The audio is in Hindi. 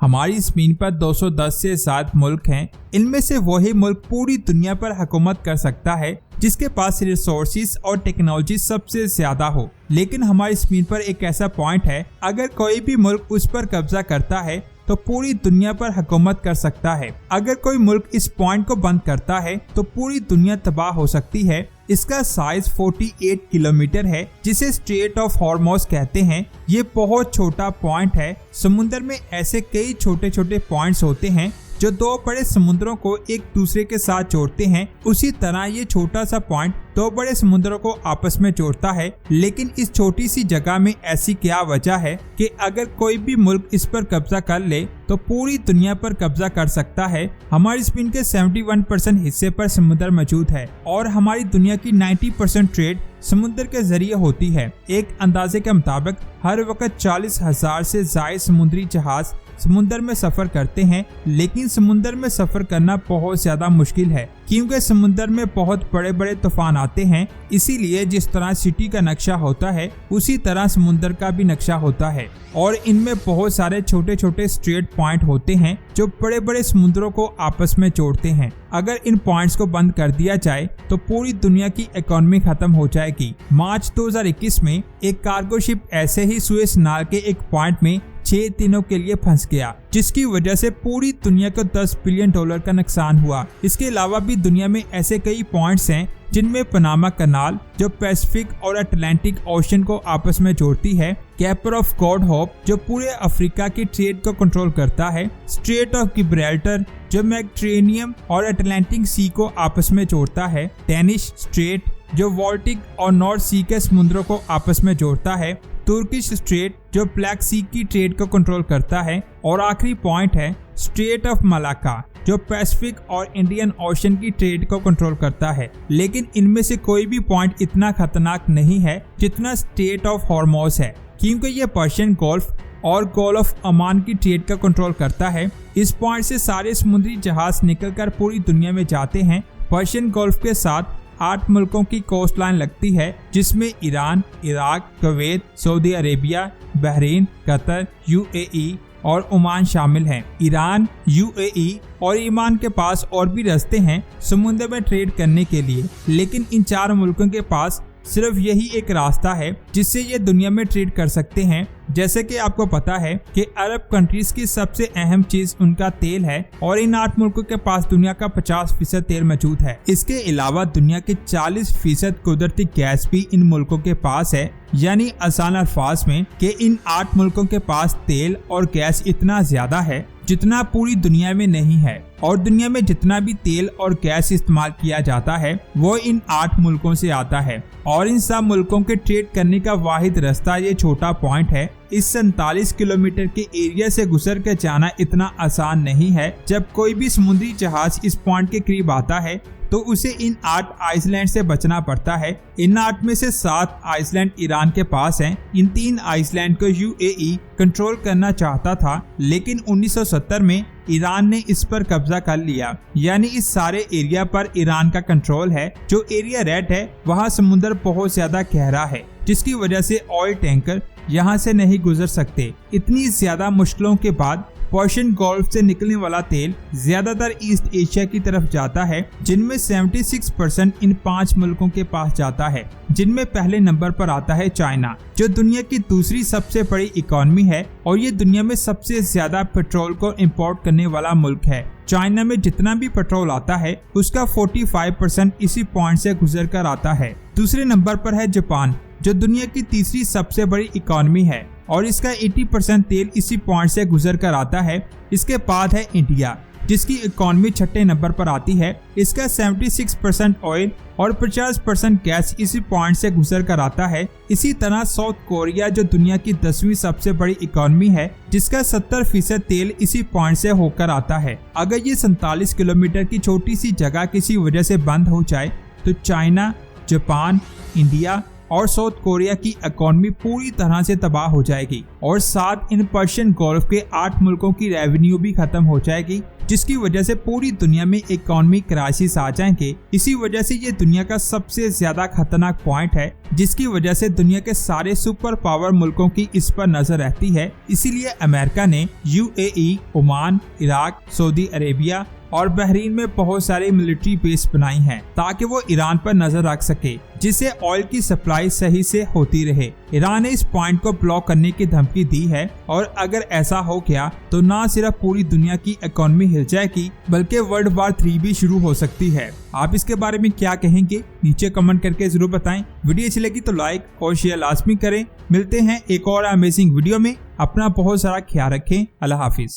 हमारी स्क्रीन पर 210 से 7 मुल्क हैं। इनमें से वही मुल्क पूरी दुनिया पर हुकूमत कर सकता है जिसके पास रिसोर्सेज और टेक्नोलॉजी सबसे ज्यादा हो। लेकिन हमारी स्क्रीन पर एक ऐसा पॉइंट है, अगर कोई भी मुल्क उस पर कब्जा करता है तो पूरी दुनिया पर हुकूमत कर सकता है। अगर कोई मुल्क इस पॉइंट को बंद करता है तो पूरी दुनिया तबाह हो सकती है। इसका साइज 48 किलोमीटर है जिसे स्ट्रेट ऑफ हॉर्मोज कहते हैं। ये बहुत छोटा पॉइंट है। समुद्र में ऐसे कई छोटे छोटे पॉइंट्स होते हैं जो दो बड़े समुद्रों को एक दूसरे के साथ जोड़ते हैं। उसी तरह ये छोटा सा पॉइंट दो बड़े समुद्रों को आपस में जोड़ता है। लेकिन इस छोटी सी जगह में ऐसी क्या वजह है कि अगर कोई भी मुल्क इस पर कब्जा कर ले तो पूरी दुनिया पर कब्जा कर सकता है। हमारी स्पेन के 71% हिस्से पर समुद्र मौजूद है और हमारी दुनिया की 90% ट्रेड समुद्र के जरिए होती है। एक अंदाजे के मुताबिक हर वक्त 40,000 से ज्यादा समुद्री जहाज समुद्र में सफर करते हैं। लेकिन समुद्र में सफर करना बहुत ज्यादा मुश्किल है क्योंकि समुद्र में बहुत बड़े बड़े तूफान आते हैं। इसीलिए जिस तरह सिटी का नक्शा होता है उसी तरह समुद्र का भी नक्शा होता है और इनमें बहुत सारे छोटे छोटे स्ट्रेट पॉइंट होते हैं जो बड़े बड़े समुद्रों को आपस में जोड़ते हैं। अगर इन पॉइंट्स को बंद कर दिया जाए तो पूरी दुनिया की इकोनॉमी खत्म हो जाएगी। मार्च 2021 में एक कार्गो शिप ऐसे ही सुएज नाल के एक पॉइंट में 6 दिनों के लिए फंस गया, जिसकी वजह से पूरी दुनिया को $10 बिलियन का नुकसान हुआ। इसके अलावा भी दुनिया में ऐसे कई पॉइंट्स हैं जिनमें पनामा कनाल जो पैसिफिक और अटलांटिक ओशन को आपस में जोड़ती है, कैप ऑफ गॉड होप जो पूरे अफ्रीका की ट्रेड को कंट्रोल करता है, स्ट्रेट ऑफ गिब्राल्टर जो मेडिटेरेनियन और अटलांटिक सी को आपस में जोड़ता है, डेनिश स्ट्रेट जो बाल्टिक और नॉर्थ सी के समुद्रों को आपस में जोड़ता है, तुर्किश स्ट्रेट जो ब्लैक सी की ट्रेड को कंट्रोल करता है और आखिरी पॉइंट है स्ट्रेट ऑफ मलाक्का जो पैसिफिक और इंडियन ओशन की ट्रेड को कंट्रोल करता है। लेकिन इनमें से कोई भी पॉइंट इतना खतरनाक नहीं है जितना स्ट्रेट ऑफ हॉर्मोज है, क्योंकि ये पर्शियन गोल्फ और गोल्फ ऑफ ओमान की ट्रेड का कंट्रोल करता है। इस पॉइंट से सारे समुद्री जहाज निकलकर पूरी दुनिया में जाते हैं। पर्शियन गोल्फ के साथ 8 मुल्कों की कोस्ट लाइन लगती है जिसमें Iran, Iraq, Kuwait, Saudi Arabia, Bahrain, Qatar, UAE और ओमान शामिल हैं। ईरान, UAE और ईमान के पास और भी रास्ते हैं समुद्र में ट्रेड करने के लिए, लेकिन इन 4 मुल्कों के पास सिर्फ यही एक रास्ता है जिससे ये दुनिया में ट्रेड कर सकते हैं। जैसे कि आपको पता है कि अरब कंट्रीज की सबसे अहम चीज उनका तेल है और इन 8 मुल्कों के पास दुनिया का 50% तेल मौजूद है। इसके अलावा दुनिया के 40% कुदरती गैस भी इन मुल्कों के पास है। यानी आसान अल्फाज में कि इन 8 मुल्कों के पास तेल और गैस इतना ज्यादा है जितना पूरी दुनिया में नहीं है, और दुनिया में जितना भी तेल और गैस इस्तेमाल किया जाता है वो इन 8 मुल्कों से आता है। और इन सब मुल्कों के ट्रेड करने का वाहिद रास्ता ये छोटा पॉइंट है। इस 47 किलोमीटर के एरिया से गुजर कर जाना इतना आसान नहीं है। जब कोई भी समुद्री जहाज इस पॉइंट के करीब आता है तो उसे इन 8 आइसलैंड से बचना पड़ता है। इन 8 में से 7 आइसलैंड ईरान के पास हैं। इन 3 आइसलैंड को UAE कंट्रोल करना चाहता था, लेकिन 1970 में ईरान ने इस पर कब्जा कर लिया। यानी इस सारे एरिया पर ईरान का कंट्रोल है। जो एरिया रेड है वहाँ समुद्र बहुत ज्यादा गहरा है, जिसकी वजह से ऑयल टैंकर यहाँ से नहीं गुजर सकते। इतनी ज्यादा मुश्किलों के बाद पर्शियन गोल्फ से निकलने वाला तेल ज्यादातर ईस्ट एशिया की तरफ जाता है, जिनमें 76% इन 5 मुल्कों के पास जाता है, जिनमें पहले नंबर पर आता है चाइना, जो दुनिया की दूसरी सबसे बड़ी इकोनॉमी है और ये दुनिया में सबसे ज्यादा पेट्रोल को इंपोर्ट करने वाला मुल्क है। चाइना में जितना भी पेट्रोल आता है उसका 45% इसी पॉइंट से गुजर कर आता है। दूसरे नंबर पर है जापान, जो दुनिया की तीसरी सबसे बड़ी इकोनॉमी है और इसका 80% तेल इसी पॉइंट से गुजर कर आता है। इसके बाद है इंडिया, जिसकी इकोनॉमी 6ठे नंबर पर आती है। इसका 76% ऑयल और 50% गैस इसी पॉइंट से गुजर कर आता है। इसी तरह साउथ कोरिया, जो दुनिया की 10वीं सबसे बड़ी इकोनॉमी है, जिसका 70% तेल इसी पॉइंट से होकर आता है। अगर ये 47 किलोमीटर की छोटी सी जगह किसी वजह से बंद हो जाए तो चाइना, जापान, इंडिया और साउथ कोरिया की इकोनॉमी पूरी तरह से तबाह हो जाएगी और साथ इन पर्शियन गोल्फ के 8 मुल्कों की रेवेन्यू भी खत्म हो जाएगी, जिसकी वजह से पूरी दुनिया में इकोनॉमिक क्राइसिस आ जाएंगे। इसी वजह से ये दुनिया का सबसे ज्यादा खतरनाक पॉइंट है, जिसकी वजह से दुनिया के सारे सुपर पावर मुल्कों की इस पर नजर रहती है। इसीलिए अमेरिका ने UAE, Oman, Iraq, Saudi Arabia और बहरीन में बहुत सारे मिलिट्री बेस बनाई हैं ताकि वो ईरान पर नजर रख सके, जिससे ऑयल की सप्लाई सही से होती रहे। ईरान ने इस पॉइंट को ब्लॉक करने की धमकी दी है और अगर ऐसा हो गया तो न सिर्फ पूरी दुनिया की इकोनॉमी हिल जाएगी बल्कि वर्ल्ड वॉर 3 भी शुरू हो सकती है। आप इसके बारे में क्या कहेंगे नीचे कमेंट करके जरूर बताएं। वीडियो अच्छी लगी तो लाइक और शेयर लाजमी करें। मिलते हैं एक और अमेजिंग वीडियो में। अपना बहुत सारा ख्याल रखें। अल्लाह हाफिज।